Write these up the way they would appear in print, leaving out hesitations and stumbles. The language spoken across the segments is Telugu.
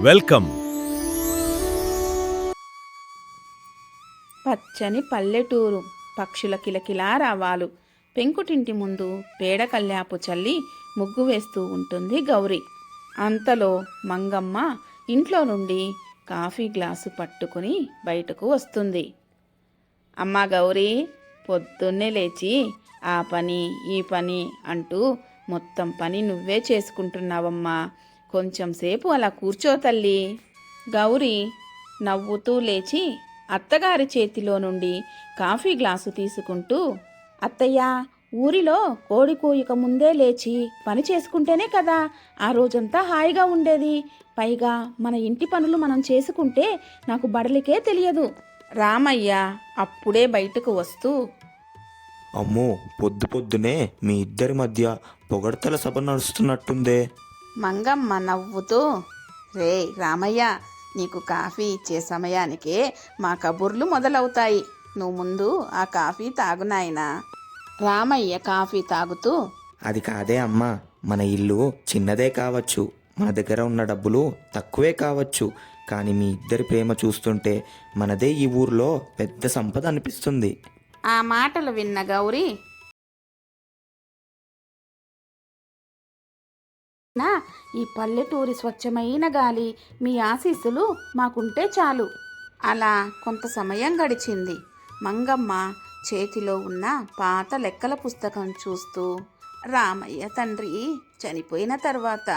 వెల్కమ్. పచ్చని పల్లెటూరు, పక్షుల కిలకిలా రావాలు, పెంకుటింటి ముందు పేడ కల్లాపు చల్లి ముగ్గు వేస్తూ ఉంటుంది గౌరీ. అంతలో మంగమ్మ ఇంట్లో నుండి కాఫీ గ్లాసు పట్టుకుని బయటకు వస్తుంది. అమ్మా గౌరీ, పొద్దున్నే లేచి ఆ పని ఈ పని అంటూ మొత్తం పని నువ్వే చేసుకుంటున్నావమ్మా, కొంచెం సేపు అలా కూర్చో తల్లి. గౌరీ నవ్వుతూ లేచి అత్తగారి చేతిలో నుండి కాఫీ గ్లాసు తీసుకుంటూ, అత్తయ్య, ఊరిలో కోడి కూయక ముందే లేచి పని చేసుకుంటేనే కదా ఆ రోజంతా హాయిగా ఉండేది. పైగా మన ఇంటి పనులు మనం చేసుకుంటే నాకు బడలికే తెలియదు. రామయ్య అప్పుడే బయటకు వస్తూ, అమ్మో, పొద్దు పొద్దునే మీ ఇద్దరి మధ్య పొగడ్తల సభ నడుస్తున్నట్టుందే. మంగమ్మ నవ్వుతూ, రే రామయ్య, నీకు కాఫీ ఇచ్చే సమయానికే మా కబుర్లు మొదలవుతాయి. నువ్వు ముందు ఆ కాఫీ తాగు నాయనా. రామయ్య కాఫీ తాగుతూ, అది కాదే అమ్మా, మన ఇల్లు చిన్నదే కావచ్చు, మన దగ్గర ఉన్న డబ్బులు తక్కువే కావచ్చు, కానీ మీ ఇద్దరి ప్రేమ చూస్తుంటే మనదే ఈ ఊర్లో పెద్ద సంపద అనిపిస్తుంది. ఆ మాటలు విన్న గౌరీ, ఈ పల్లెటూరి స్వచ్ఛమైన గాలి మీ ఆశీస్సులు మాకుంటే చాలు. అలా కొంత సమయం గడిచింది. మంగమ్మ చేతిలో ఉన్న పాత లెక్కల పుస్తకం చూస్తూ, రామయ్య తండ్రి చనిపోయిన తర్వాత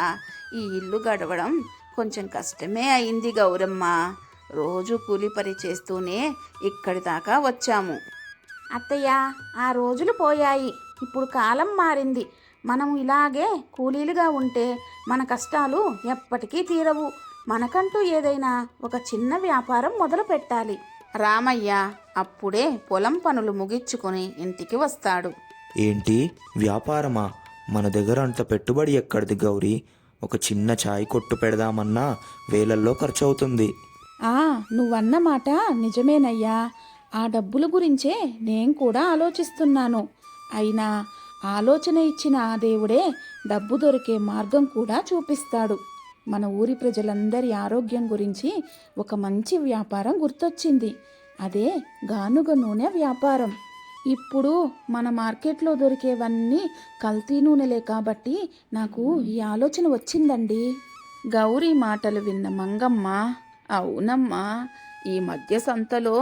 ఈ ఇల్లు గడవడం కొంచెం కష్టమే అయింది గౌరమ్మ. రోజు కూలి పని చేస్తూనే ఇక్కడి దాకా వచ్చాము. అత్తయ్య, ఆ రోజులు పోయాయి, ఇప్పుడు కాలం మారింది. మనం ఇలాగే కూలీలుగా ఉంటే మన కష్టాలు ఎప్పటికీ తీరవు. మనకంటూ ఏదైనా ఒక చిన్న వ్యాపారం మొదలు పెట్టాలి. రామయ్య అప్పుడే పొలం పనులు ముగించుకొని ఇంటికి వస్తాడు. ఏంటి, వ్యాపారమా? మన దగ్గర అంత పెట్టుబడి ఎక్కడిది గౌరీ? ఒక చిన్న ఛాయ్ కొట్టు పెడదామన్నా వేలల్లో ఖర్చు అవుతుంది. నువ్వన్న మాట నిజమేనయ్యా. ఆ డబ్బుల గురించే నేను కూడా ఆలోచిస్తున్నాను. అయినా ఆలోచన ఇచ్చిన ఆ దేవుడే డబ్బు దొరికే మార్గం కూడా చూపిస్తాడు. మన ఊరి ప్రజలందరి ఆరోగ్యం గురించి ఒక మంచి వ్యాపారం గుర్తొచ్చింది. అదే గానుగ నూనె వ్యాపారం. ఇప్పుడు మన మార్కెట్లో దొరికేవన్నీ కల్తీ నూనెలే కాబట్టి నాకు ఈ ఆలోచన వచ్చిందండి. గౌరీ మాటలు విన్న మంగమ్మ, అవునమ్మా, ఈ మధ్య సంతలో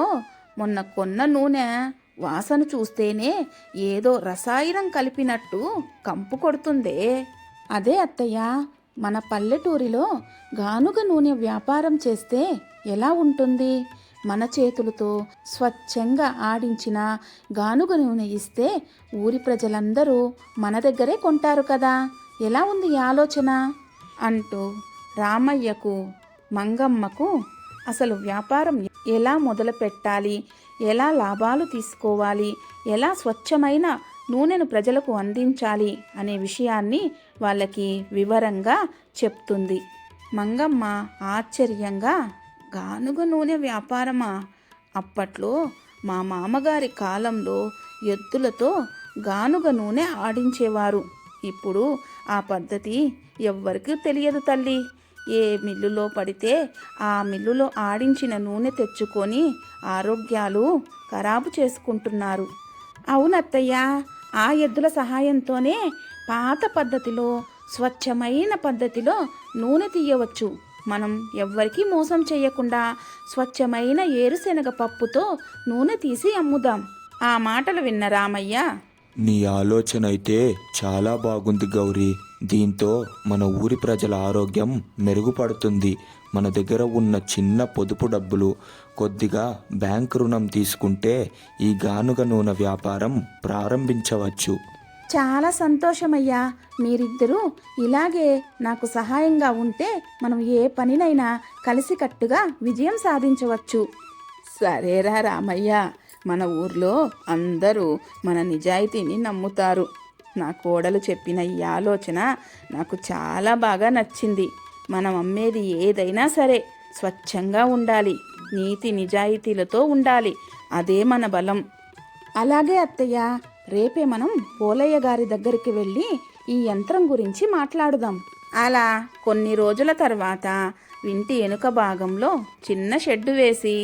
మొన్న కొన్న నూనె వాసన చూస్తేనే ఏదో రసాయనం కలిపినట్టు కంపు కొడుతుందే. అదే అత్తయ్య, మన పల్లెటూరిలో గానుగ నూనె వ్యాపారం చేస్తే ఎలా ఉంటుంది? మన చేతులతో స్వచ్ఛంగా ఆడించిన గానుగ నూనె ఇస్తే ఊరి ప్రజలందరూ మన దగ్గరే కొంటారు కదా. ఎలా ఉంది ఈ ఆలోచన? అంటూ రామయ్యకు, మంగమ్మకు అసలు వ్యాపారం ఎలా మొదలు పెట్టాలి, ఎలా లాభాలు తీసుకోవాలి, ఎలా స్వచ్ఛమైన నూనెను ప్రజలకు అందించాలి అనే విషయాన్ని వాళ్ళకి వివరంగా చెప్తుంది. మంగమ్మ ఆశ్చర్యంగా, గానుగ నూనె వ్యాపారమా? అప్పట్లో మా మామగారి కాలంలో ఎద్దులతో గానుగ నూనె ఆడించేవారు. ఇప్పుడు ఆ పద్ధతి ఎవ్వరికీ తెలియదు తల్లి. ఏ మిల్లులో పడితే ఆ మిల్లులో ఆడించిన నూనె తెచ్చుకొని ఆరోగ్యాలు ఖరాబు చేసుకుంటున్నారు. అవునత్తయ్య, ఆ ఎద్దుల సహాయంతోనే పాత పద్ధతిలో, స్వచ్ఛమైన పద్ధతిలో నూనె తీయవచ్చు. మనం ఎవ్వరికీ మోసం చేయకుండా స్వచ్ఛమైన ఏరుశెనగ పప్పుతో నూనె తీసి అమ్ముదాం. ఆ మాటలు విన్న రామయ్య, నీ ఆలోచన అయితే చాలా బాగుంది గౌరీ. దీంతో మన ఊరి ప్రజల ఆరోగ్యం మెరుగుపడుతుంది. మన దగ్గర ఉన్న చిన్న పొదుపు డబ్బులు, కొద్దిగా బ్యాంక్ రుణం తీసుకుంటే ఈ గానుగ నూనె వ్యాపారం ప్రారంభించవచ్చు. చాలా సంతోషమయ్యా. మీరిద్దరూ ఇలాగే నాకు సహాయంగా ఉంటే మనం ఏ పనినైనా కలిసికట్టుగా విజయం సాధించవచ్చు. సరేరా రామయ్య, మన ఊర్లో అందరూ మన నిజాయితీని నమ్ముతారు. నా కోడలు చెప్పిన ఈ ఆలోచన నాకు చాలా బాగా నచ్చింది. మనం అమ్మేది ఏదైనా సరే స్వచ్ఛంగా ఉండాలి, నీతి నిజాయితీలతో ఉండాలి. అదే మన బలం. అలాగే అత్తయ్య, రేపే మనం పోలయ్య గారి దగ్గరికి వెళ్ళి ఈ యంత్రం గురించి మాట్లాడుదాం. అలా కొన్ని రోజుల తర్వాత ఇంటి వెనుక భాగంలో చిన్న షెడ్డు వేసి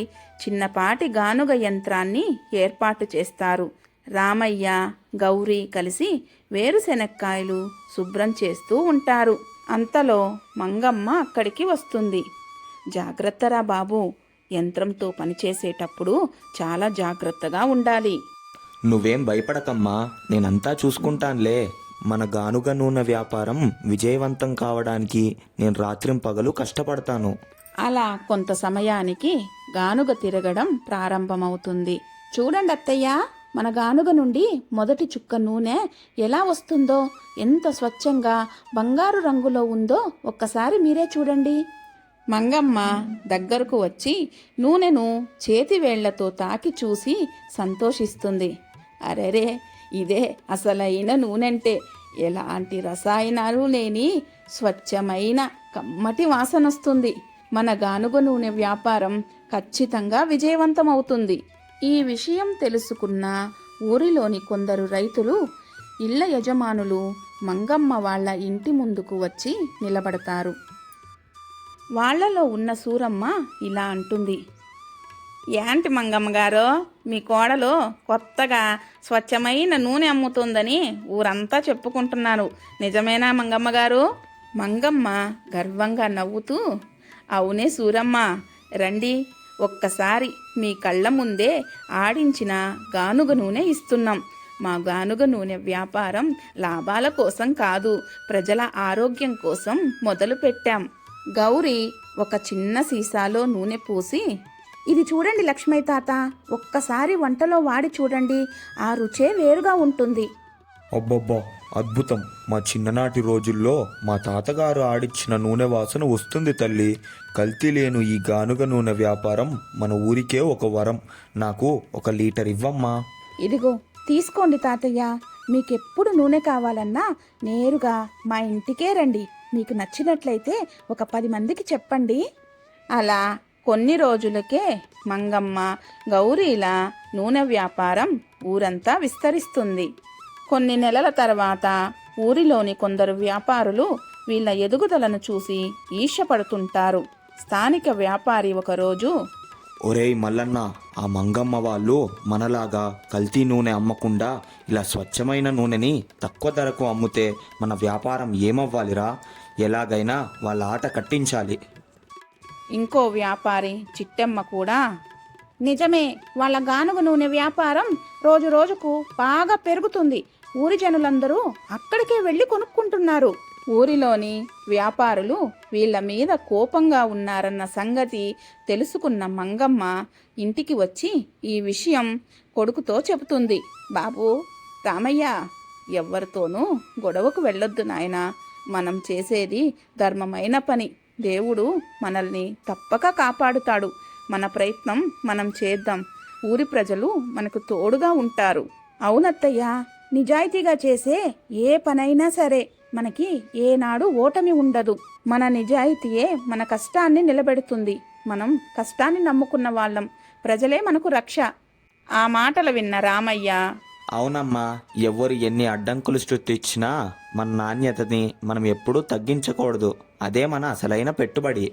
చిన్నపాటి గానుగ యంత్రాన్ని ఏర్పాటు చేస్తారు. రామయ్య, గౌరీ కలిసి వేరుశెనక్కాయలు శుభ్రం చేస్తూ ఉంటారు. అంతలో మంగమ్మ అక్కడికి వస్తుంది. జాగ్రత్తరా బాబు, యంత్రంతో పనిచేసేటప్పుడు చాలా జాగ్రత్తగా ఉండాలి. నువ్వేం భయపడకమ్మా, నేనంతా చూసుకుంటానులే. మన గానుగ నూనె వ్యాపారం విజయవంతం కావడానికి నేను రాత్రింపగలు కష్టపడతాను. అలా కొంత సమయానికి గానుగ తిరగడం ప్రారంభమవుతుంది. చూడండి అత్తయ్య, మన గానుగ నుండి మొదటి చుక్క నూనె ఎలా వస్తుందో, ఎంత స్వచ్ఛంగా బంగారు రంగులో ఉందో ఒక్కసారి మీరే చూడండి. మంగమ్మ దగ్గరకు వచ్చి నూనెను చేతి వేళ్లతో తాకి చూసి సంతోషిస్తుంది. అరెరే, ఇదే అసలైన నూనెంటే, ఎలాంటి రసాయనాలు లేని స్వచ్ఛమైన కమ్మటి వాసనొస్తుంది. మన గానుగ నూనె వ్యాపారం ఖచ్చితంగా విజయవంతమవుతుంది. ఈ విషయం తెలుసుకున్న ఊరిలోని కొందరు రైతులు, ఇళ్ల యజమానులు మంగమ్మ వాళ్ళ ఇంటి ముందుకు వచ్చి నిలబడతారు. వాళ్లలో ఉన్న సూరమ్మ ఇలా అంటుంది. ఏంటి మంగమ్మ గారు, మీ కోడలు కొత్తగా స్వచ్ఛమైన నూనె అమ్ముతుందని ఊరంతా చెప్పుకుంటున్నారు, నిజమేనా మంగమ్మ గారు? మంగమ్మ గర్వంగా నవ్వుతూ, అవునే సూరమ్మ, రండి, ఒక్కసారి మీ కళ్ళ ముందే ఆడించిన గానుగ నూనె ఇస్తున్నాం. మా గానుగ నూనె వ్యాపారం లాభాల కోసం కాదు, ప్రజల ఆరోగ్యం కోసం మొదలు పెట్టాం. గౌరీ ఒక చిన్న సీసాలో నూనె పూసి, ఇది చూడండి లక్ష్మయ్య తాత, ఒక్కసారి వంటలో వాడి చూడండి, ఆ రుచే వేరుగా ఉంటుంది. అబ్బబ్బా, అద్భుతం! మా చిన్ననాటి రోజుల్లో మా తాతగారు ఆడిచ్చిన నూనె వాసన వస్తుంది తల్లి. కల్తీ లేను ఈ గానుగ నూనె వ్యాపారం మన ఊరికే ఒక వరం. నాకు 1 లీటర్ ఇవ్వమ్మా. ఇదిగో తీసుకోండి తాతయ్య, మీకెప్పుడు నూనె కావాలన్నా నేరుగా మా ఇంటికే రండి. మీకు నచ్చినట్లయితే ఒక 10 మందికి చెప్పండి. అలా కొన్ని రోజులకే మంగమ్మ, గౌరీల నూనె వ్యాపారం ఊరంతా విస్తరిస్తుంది. కొన్ని నెలల తర్వాత ఊరిలోని కొందరు వ్యాపారులు వీళ్ళ ఎదుగుదలను చూసి ఈర్ష్యపడుతుంటారు. స్థానిక వ్యాపారి ఒకరోజు, ఒరేయ్ మల్లన్న, ఆ మంగమ్మ వాళ్ళు మనలాగా కల్తీ నూనె అమ్మకుండా ఇలా స్వచ్ఛమైన నూనెని తక్కువ ధరకు అమ్ముతే మన వ్యాపారం ఏమవ్వాలిరా? ఎలాగైనా వాళ్ళ ఆట కట్టించాలి. ఇంకో వ్యాపారి చిట్టెమ్మ కూడా, నిజమే, వాళ్ళ గానుగ నూనె వ్యాపారం రోజు రోజుకు బాగా పెరుగుతుంది. ఊరి జనులందరూ అక్కడికే వెళ్ళి కొనుక్కుంటున్నారు. ఊరిలోని వ్యాపారులు వీళ్ళ మీద కోపంగా ఉన్నారన్న సంగతి తెలుసుకున్న మంగమ్మ ఇంటికి వచ్చి ఈ విషయం కొడుకుతో చెబుతుంది. బాబూ, రామయ్య, ఎవ్వరితోనూ గొడవకు వెళ్ళొద్దు నాయనా, మనం చేసేది ధర్మమైన పని. దేవుడు మనల్ని తప్పక కాపాడుతాడు. మన ప్రయత్నం మనం చేద్దాం. ఊరి ప్రజలు మనకు తోడుగా ఉంటారు. అవునత్తయ్య, నిజాయితీగా చేసే ఏ పనైనా సరే మనకి ఏనాడు ఓటమి ఉండదు. మన నిజాయితీయే మన కష్టాన్ని నిలబెడుతుంది. మనం కష్టాన్ని నమ్ముకున్న వాళ్ళం, ప్రజలే మనకు రక్ష. ఆ మాటలు విన్న రామయ్య, అవునమ్మా, ఎవరు ఎన్ని అడ్డంకులు సృష్టించినా మన నాణ్యతని మనం ఎప్పుడూ తగ్గించకూడదు. అదే మన అసలైన పెట్టుబడి.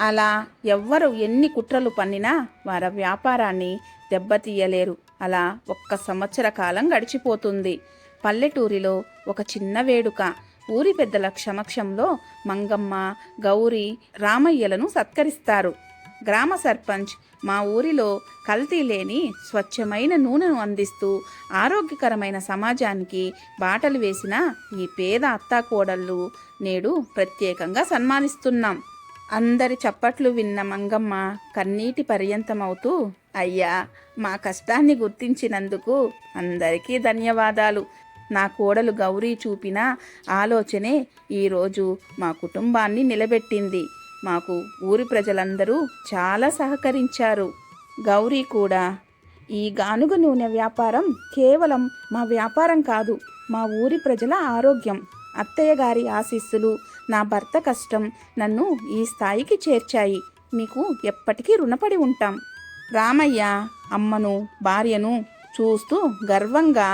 అలా ఎవ్వరు ఎన్ని కుట్రలు పన్నినా వారి వ్యాపారాన్ని దెబ్బతీయలేరు. అలా 1 సంవత్సర కాలం గడిచిపోతుంది. పల్లెటూరిలో ఒక చిన్న వేడుక. ఊరి పెద్దల సమక్షంలో మంగమ్మ, గౌరీ, రామయ్యలను సత్కరిస్తారు. గ్రామ సర్పంచ్ మా ఊరిలో కల్తీ లేని స్వచ్ఛమైన నూనెను అందిస్తూ ఆరోగ్యకరమైన సమాజానికి బాటలు వేసిన ఈ పేద అత్తాకోడళ్ళు నేడు ప్రత్యేకంగా సన్మానిస్తున్నాం. అందరి చప్పట్లు విన్న మంగమ్మ కన్నీటి పర్యంతమవుతూ, అయ్యా, మా కష్టాన్ని గుర్తించినందుకు అందరికీ ధన్యవాదాలు. నా కోడలు గౌరీ చూపిన ఆలోచనే ఈరోజు మా కుటుంబాన్ని నిలబెట్టింది. మాకు ఊరి ప్రజలందరూ చాలా సహకరించారు. గౌరీ కూడా, ఈ గానుగ నూనె వ్యాపారం కేవలం మా వ్యాపారం కాదు, మా ఊరి ప్రజల ఆరోగ్యం. అత్తయ్య గారి ఆశీస్సులు, నా భర్త కష్టం నన్ను ఈ స్థాయికి చేర్చాయి. మీకు ఎప్పటికీ రుణపడి ఉంటాం. రామయ్య అమ్మను, భార్యను చూస్తూ గర్వంగా,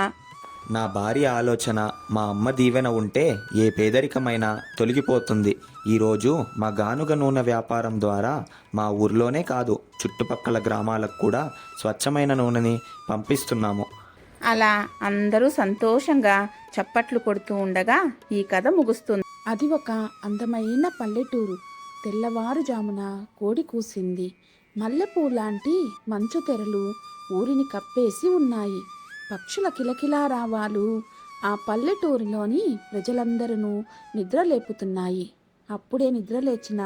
నా భార్య ఆలోచన, మా అమ్మ దీవెన ఉంటే ఏ పేదరికమైనా తొలగిపోతుంది. ఈరోజు మా గానుగ నూనె వ్యాపారం ద్వారా మా ఊర్లోనే కాదు, చుట్టుపక్కల గ్రామాలకు కూడా స్వచ్ఛమైన నూనెని పంపిస్తున్నాము. అలా అందరూ సంతోషంగా చప్పట్లు కొడుతూ ఉండగా ఈ కథ ముగుస్తుంది. అది ఒక అందమైన పల్లెటూరు. తెల్లవారుజామున కోడి కూసింది. మల్లెపూలాంటి మంచు తెరలు ఊరిని కప్పేసి ఉన్నాయి. పక్షుల కిలకిలారావాలు ఆ పల్లెటూరులోని ప్రజలందరూ నిద్రలేపుతున్నాయి. అప్పుడే నిద్రలేచిన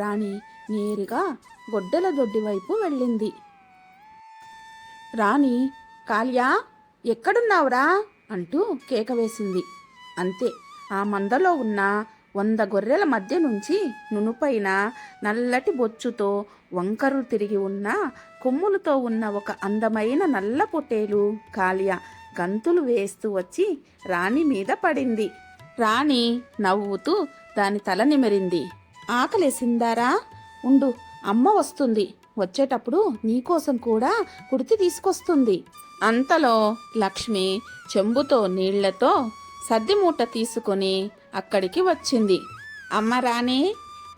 రాణి నేరుగా గొడ్డల దొడ్డి వైపు వెళ్ళింది. రాణి, కాళ్యా, ఎక్కడున్నావురా అంటూ కేక వేసింది. అంతే, ఆ మందలో ఉన్న 100 గొర్రెల మధ్య నుంచి నునుపైన నల్లటి బొచ్చుతో వంకరు తిరిగి ఉన్న కొమ్ములతో ఉన్న ఒక అందమైన నల్ల పొట్టేలు కాళ్య గంతులు వేస్తూ వచ్చి రాణి మీద పడింది. రాణి నవ్వుతూ దాని తల నిమిరింది. ఆకలేసిందారా? ఉండు, అమ్మ వస్తుంది. వచ్చేటప్పుడు నీకోసం కూడా కుడితి తీసుకొస్తుంది. అంతలో లక్ష్మి చెంబుతో నీళ్లతో సద్దిమూట తీసుకొని అక్కడికి వచ్చింది. అమ్మ రాణి,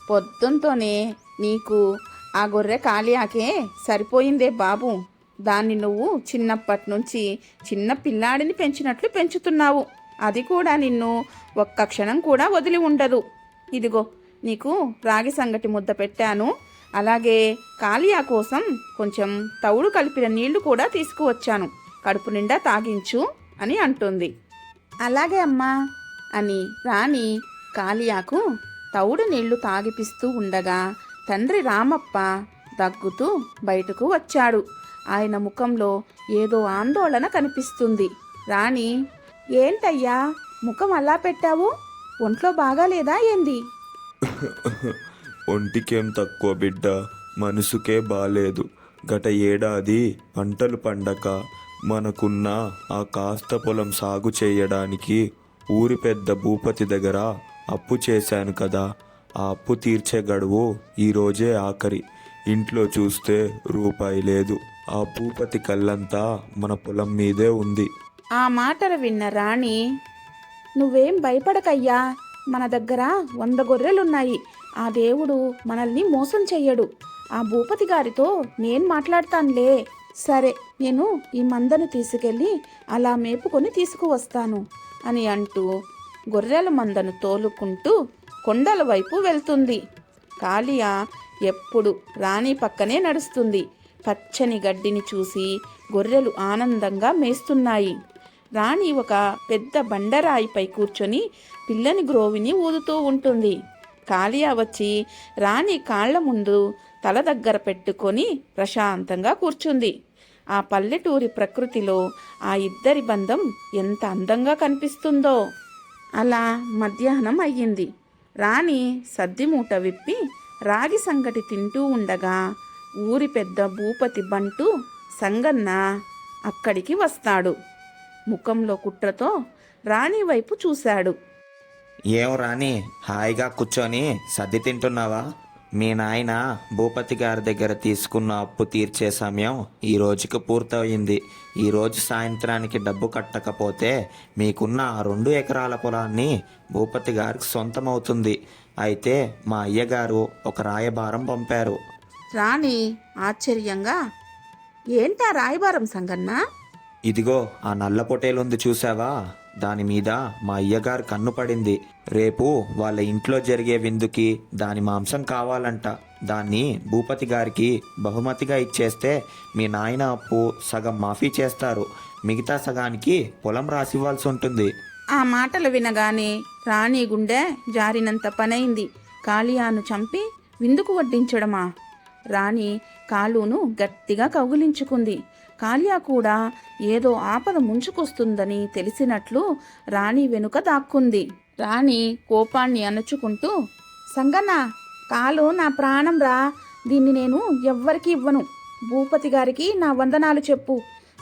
పొద్దుంతోనే నీకు ఆ గొర్రె కాళియాకే సరిపోయిందే బాబు. దాన్ని నువ్వు చిన్నప్పటి నుంచి చిన్న పిల్లాడిని పెంచినట్లు పెంచుతున్నావు. అది కూడా నిన్ను ఒక్క క్షణం కూడా వదిలి ఉండదు. ఇదిగో నీకు రాగి సంగటి ముద్ద పెట్టాను. అలాగే కాళియా కోసం కొంచెం తవుడు కలిపిన నీళ్లు కూడా తీసుకువచ్చాను. కడుపు నిండా తాగించు అని అంటుంది. అలాగే అమ్మా అని రాణి కాళియాకు తవుడు నీళ్లు తాగిపిస్తూ ఉండగా తండ్రి రామప్ప దగ్గుతూ బయటకు వచ్చాడు. ఆయన ముఖంలో ఏదో ఆందోళన కనిపిస్తుంది. రాణి, ఏంటయ్యా ముఖం అలా పెట్టావు? ఒంట్లో బాగాలేదా ఏంది? ఒంటికేం తక్కువ బిడ్డ, మనసుకే బాలేదు. గత ఏడాది పంటలు పండక మనకున్న ఆ కాస్త పొలం సాగు చేయడానికి ఊరి పెద్ద భూపతి దగ్గర అప్పు చేశాను కదా. ఆ అప్పు తీర్చే గడువు ఈరోజే ఆఖరి. ఇంట్లో చూస్తే రూపాయి లేదు. ఆ భూపతి కళ్ళంతా మన పొలం మీదే ఉంది. ఆ మాటలు విన్న రాణి, నువ్వేం భయపడకయ్యా, మన దగ్గర 100 గొర్రెలున్నాయి. ఆ దేవుడు మనల్ని మోసం చెయ్యడు. ఆ భూపతి గారితో నేను మాట్లాడతానులే. సరే, నేను ఈ మందను తీసుకెళ్ళి అలా మేపుకొని తీసుకువస్తాను అని అంటూ గొర్రెల మందను తోలుకుంటూ కొండల వైపు వెళ్తుంది. కాళియా ఎప్పుడు రాణి పక్కనే నడుస్తుంది. పచ్చని గడ్డిని చూసి గొర్రెలు ఆనందంగా మేస్తున్నాయి. రాణి ఒక పెద్ద బండరాయిపై కూర్చొని పిల్లని గ్రోవిని ఊదుతూ ఉంటుంది. కాళియా వచ్చి రాణి కాళ్ల ముందు తల దగ్గర పెట్టుకొని ప్రశాంతంగా కూర్చుంది. ఆ పల్లెటూరి ప్రకృతిలో ఆ ఇద్దరి బంధం ఎంత అందంగా కనిపిస్తుందో. అలా మధ్యాహ్నం అయ్యింది. రాణి సద్దిమూట విప్పి రాగి సంగటి తింటూ ఉండగా ఊరి పెద్ద భూపతి బంటు సంగన్న అక్కడికి వస్తాడు. ముఖంలో కుట్రతో రాణి వైపు చూశాడు. ఏం రాణి, హాయిగా కూర్చొని సర్ది తింటున్నావా? మీ నాయన భూపతి గారి దగ్గర తీసుకున్న అప్పు తీర్చే సమయం ఈ రోజుకి పూర్తయింది. ఈరోజు సాయంత్రానికి డబ్బు కట్టకపోతే మీకున్న ఆ 2 ఎకరాల పొలాన్ని భూపతి గారికి సొంతమవుతుంది. అయితే మా అయ్యగారు ఒక రాయబారం పంపారు. రాణి ఆశ్చర్యంగా, ఏంటా రాయబారం సంగన్న? ఇదిగో ఆ నల్ల పొటేలుంది చూసావా? దాని మీద మా అయ్యగారు కన్ను పడింది. రేపు వాళ్ళ ఇంట్లో జరిగే విందుకి దాని మాంసం కావాలంట. దాన్ని భూపతి గారికి బహుమతిగా ఇచ్చేస్తే మీ నాయన అప్పు సగం మాఫీ చేస్తారు. మిగతా సగానికి పొలం రాసివ్వాల్సి ఉంటుంది. ఆ మాటలు వినగానే రాణి గుండె జారినంత పనైంది. కాళియాను చంపి విందుకు వడ్డించడమా? రాణి కాలును గట్టిగా కౌగిలించుకుంది. కాళియా కూడా ఏదో ఆపద ముంచుకొస్తుందని తెలిసినట్లు రాణి వెనుక దాక్కుంది. రాణి కోపాన్ని అణచుకుంటూ, సంగన్న, కాలు నా ప్రాణం రా, దీన్ని నేను ఎవ్వరికి ఇవ్వను. భూపతి గారికి నా వందనాలు చెప్పు.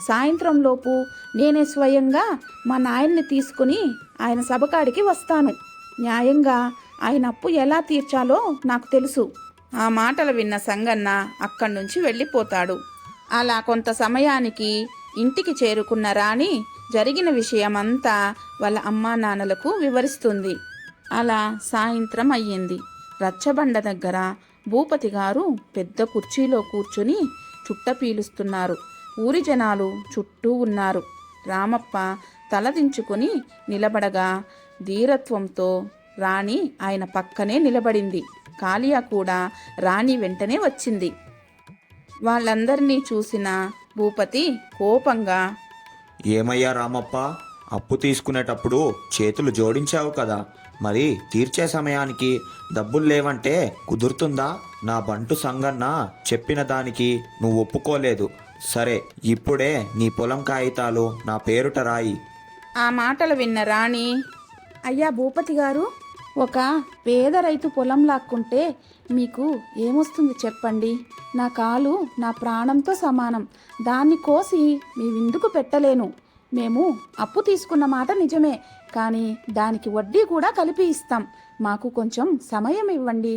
సాయంత్రంలోపు నేనే స్వయంగా మా నాయన్ని తీసుకుని ఆయన సభకాడికి వస్తాను. న్యాయంగా ఆయన అప్పు ఎలా తీర్చాలో నాకు తెలుసు. ఆ మాటలు విన్న సంగన్న అక్కడి నుంచి వెళ్ళిపోతాడు. అలా కొంత సమయానికి ఇంటికి చేరుకున్న రాణి జరిగిన విషయమంతా వాళ్ళ అమ్మా నాన్నలకు వివరిస్తుంది. అలా సాయంత్రం అయ్యింది. రచ్చబండ దగ్గర భూపతి గారు పెద్ద కుర్చీలో కూర్చుని చుట్ట పీలుస్తున్నారు. ఊరి జనాలు చుట్టూ ఉన్నారు. రామప్ప తలదించుకుని నిలబడగా ధీరత్వంతో రాణి ఆయన పక్కనే నిలబడింది. కాళియా కూడా రాణి వెంటనే వచ్చింది. వాళ్ళందరినీ చూసిన భూపతి కోపంగా, ఏమయ్యా రామప్ప, అప్పు తీసుకునేటప్పుడు చేతులు జోడించావు కదా, మరి తీర్చే సమయానికి డబ్బులు లేవంటే కుదురుతుందా? నా బంటు సంగన్న చెప్పిన దానికి నువ్వు ఒప్పుకోలేదు. సరే, ఇప్పుడే నీ పొలం కాగితాలు నా పేరుట రాయి. ఆ మాటలు విన్న రాణి, అయ్యా భూపతి గారు, ఒక పేద రైతు పొలం లాక్కుంటే మీకు ఏమొస్తుంది చెప్పండి? నా కాలు నా ప్రాణంతో సమానం. దాన్ని కోసి మీ విందుకు పెట్టలేను. మేము అప్పు తీసుకున్న మాట నిజమే, కానీ దానికి వడ్డీ కూడా కలిపి ఇస్తాం. మాకు కొంచెం సమయం ఇవ్వండి.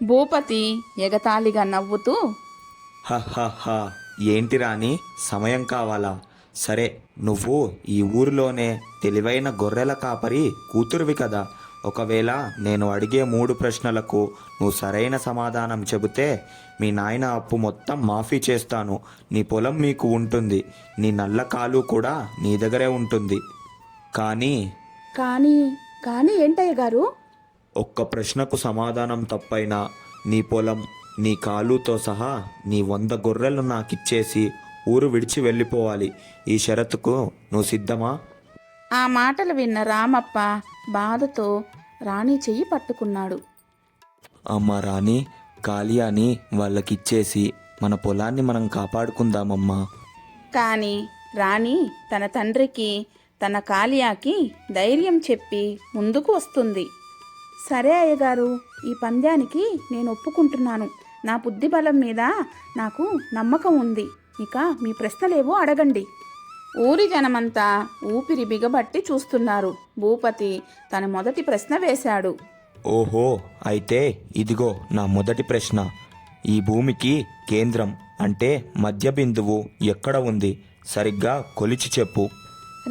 భూపతి ఎగతాళిగా నవ్వుతూ, హహహ, ఏంటి రాని, సమయం కావాలా? సరే, నువ్వు ఈ ఊరిలోనే తెలివైన గొర్రెల కాపరి కూతురువి కదా. ఒకవేళ నేను అడిగే 3 ప్రశ్నలకు నువ్వు సరైన సమాధానం చెబితే మీ నాయన అప్పు మొత్తం మాఫీ చేస్తాను. నీ పొలం మీకు ఉంటుంది. నీ నల్ల కాలు కూడా నీ దగ్గరే ఉంటుంది. కానీ కానీ ఏంటయ్య గారు? ఒక్క ప్రశ్నకు సమాధానం తప్పైనా నీ పొలం, నీ కాలుతో సహా నీ 100 గొర్రెలు నాకిచ్చేసి ఊరు విడిచి వెళ్ళిపోవాలి. ఈ షరతుకు నువ్వు సిద్ధమా? ఆ మాటలు విన్న రామప్ప బాధతో రాణి చెయ్యి పట్టుకున్నాడు. అమ్మ రాణి, కాళియాని వాళ్ళకిచ్చేసి మన పొలాన్ని మనం కాపాడుకుందామమ్మా. కానీ రాణి తన తండ్రికి, తన కాళియాకి ధైర్యం చెప్పి ముందుకు వస్తుంది. సరే అయ్యగారు, ఈ పంద్యానికి నేను ఒప్పుకుంటున్నాను. నా బుద్ధి బలం మీద నాకు నమ్మకం ఉంది. ఇక మీ ప్రశ్నలేవో అడగండి. ఊరి జనమంతా ఊపిరి బిగబట్టి చూస్తున్నారు. భూపతి తన మొదటి ప్రశ్న వేశాడు. ఓహో, అయితే ఇదిగో నా మొదటి ప్రశ్న. ఈ భూమికి కేంద్రం అంటే మధ్య బిందువు ఎక్కడ ఉంది? సరిగ్గా కొలిచి చెప్పు.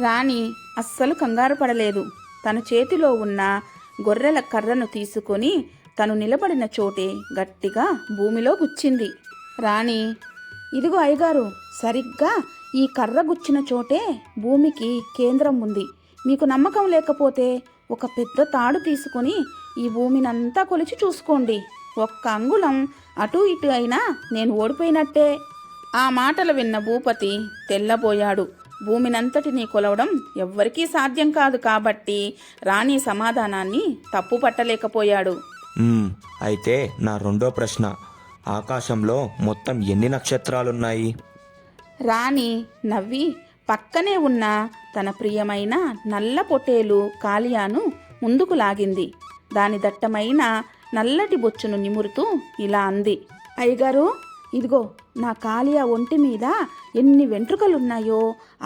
రాణి అస్సలు కంగారు పడలేదు. తన చేతిలో ఉన్న గొర్రెల కర్రను తీసుకొని తను నిలబడిన చోటే గట్టిగా భూమిలో గుచ్చింది. రాణి, ఇదిగో అయ్యగారు, సరిగ్గా ఈ కర్ర గుచ్చిన చోటే భూమికి కేంద్రం ఉంది. మీకు నమ్మకం లేకపోతే ఒక పెద్ద తాడు తీసుకొని ఈ భూమినంతా కొలిచి చూసుకోండి. 1 అంగుళం అటు ఇటు అయినా నేను ఓడిపోయినట్టే. ఆ మాటలు విన్న భూపతి తెల్లబోయాడు. భూమినంతటినీ కొలవడం ఎవ్వరికీ సాధ్యం కాదు కాబట్టి రాణి సమాధానాన్ని తప్పు పట్టలేకపోయాడు. అయితే నా రెండో ప్రశ్న, ఆకాశంలో మొత్తం ఎన్ని నక్షత్రాలున్నాయి? రాణి నవ్వి పక్కనే ఉన్న తన ప్రియమైన నల్ల పొటేలు కాళియాను ముందుకు లాగింది. దాని దట్టమైన నల్లటి బొచ్చును నిమురుతూ ఇలా అంది. అయ్యగారు, ఇదిగో నా కాళియా ఒంటి మీద ఎన్ని వెంట్రుకలున్నాయో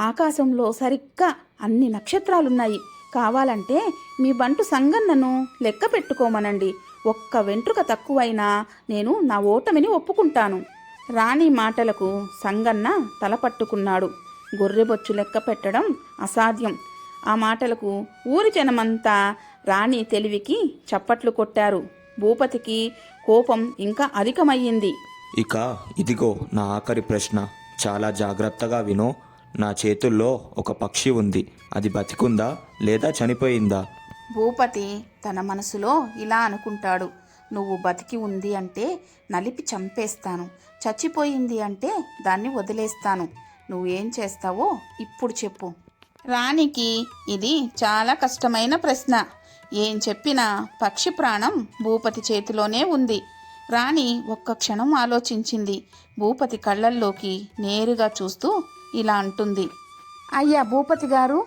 ఆకాశంలో సరిగ్గా అన్ని నక్షత్రాలున్నాయి. కావాలంటే మీ బంటు సంగన్నను లెక్క పెట్టుకోమనండి. 1 వెంట్రుక తక్కువైనా నేను నా ఓటమిని ఒప్పుకుంటాను. రాణి మాటలకు సంగన్న తలపట్టుకున్నాడు. గొర్రెబొచ్చు లెక్క పెట్టడం అసాధ్యం. ఆ మాటలకు ఊరి జనమంతా రాణి తెలివికి చప్పట్లు కొట్టారు. భూపతికి కోపం ఇంకా అధికమయ్యింది. ఇక ఇదిగో నా ఆఖరి ప్రశ్న. చాలా జాగ్రత్తగా విను. నా చేతుల్లో ఒక పక్షి ఉంది. అది బతికుందా లేదా చనిపోయిందా? భూపతి తన మనసులో ఇలా అనుకుంటాడు. నువ్వు బతికి ఉంది అంటే నలిపి చంపేస్తాను. చచ్చిపోయింది అంటే దాన్ని వదిలేస్తాను. నువ్వేం చేస్తావో ఇప్పుడు చెప్పు. రాణికి ఇది చాలా కష్టమైన ప్రశ్న. ఏం చెప్పినా పక్షి ప్రాణం భూపతి చేతిలోనే ఉంది. రాణి ఒక్క క్షణం ఆలోచించింది. భూపతి కళ్ళల్లోకి నేరుగా చూస్తూ ఇలా అంటుంది. అయ్యా భూపతి గారు,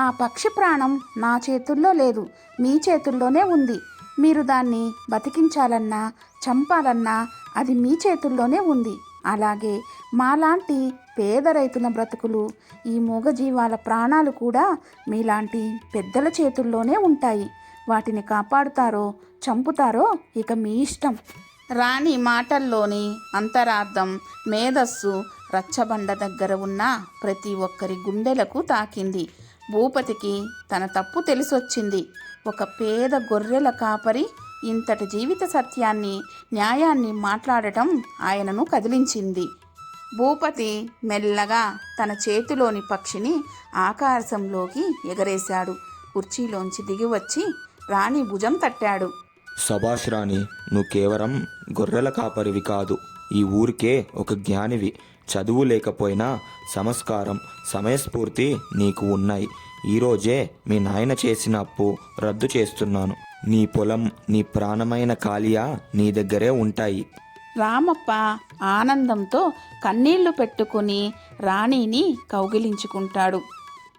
ఆ పక్షి ప్రాణం నా చేతుల్లో లేదు, మీ చేతుల్లోనే ఉంది. మీరు దాన్ని బతికించాలన్నా చంపాలన్నా అది మీ చేతుల్లోనే ఉంది. అలాగే మాలాంటి పేద రైతుల బ్రతుకులు, ఈ మూగజీవాల ప్రాణాలు కూడా మీలాంటి పెద్దల చేతుల్లోనే ఉంటాయి. వాటిని కాపాడుతారో చంపుతారో ఇక మీ ఇష్టం. రాణి మాటల్లోని అంతరార్థం మేధస్సు రచ్చబండ దగ్గర ఉన్న ప్రతి ఒక్కరి గుండెలకు తాకింది. భూపతికి తన తప్పు తెలిసొచ్చింది. ఒక పేద గొర్రెల కాపరి ఇంతటి జీవిత సత్యాన్ని, న్యాయాన్ని మాట్లాడటం ఆయనను కదిలించింది. భూపతి మెల్లగా తన చేతిలోని పక్షిని ఆకాశంలోకి ఎగరేశాడు. కుర్చీలోంచి దిగివచ్చి రాణి భుజం తట్టాడు. సభాష్ రాణి, నువ్వు కేవలం గొర్రెల కాపరివి కాదు, ఈ ఊరికే ఒక జ్ఞానివి. చదువు లేకపోయినా సంస్కారం, సమయస్ఫూర్తి నీకు ఉన్నాయి. ఈరోజే మీ నాయన చేసిన అప్పు రద్దు చేస్తున్నాను. నీ పొలం, నీ ప్రాణమైన కాలియా నీ దగ్గరే ఉంటాయి. రామప్ప ఆనందంతో కన్నీళ్లు పెట్టుకుని రాణిని కౌగిలించుకుంటాడు.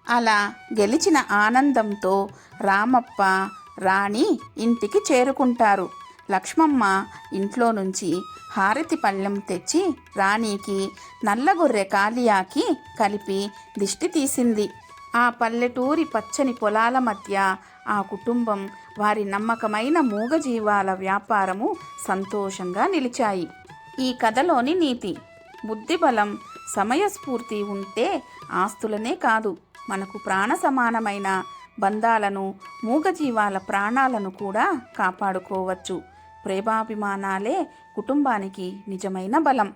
అలా గెలిచిన ఆనందంతో రామప్ప, రాణి ఇంటికి చేరుకుంటారు. లక్ష్మమ్మ ఇంట్లో నుంచి హారతి పళ్ళెం తెచ్చి రాణికి, నల్లగొర్రె కాలియాకి కలిపి దిష్టి తీసింది. ఆ పల్లెటూరి పచ్చని పొలాల మధ్య ఆ కుటుంబం, వారి నమ్మకమైన మూగజీవాల వ్యాపారము సంతోషంగా నిలిచాయి. ఈ కథలోని నీతి: బుద్ధిబలం, సమయస్ఫూర్తి ఉంటే ఆస్తులనే కాదు, మనకు ప్రాణ సమానమైన బంధాలను, మూగజీవాల ప్రాణాలను కూడా కాపాడుకోవచ్చు. ప్రేమాభిమానాలే కుటుంబానికి నిజమైన బలం.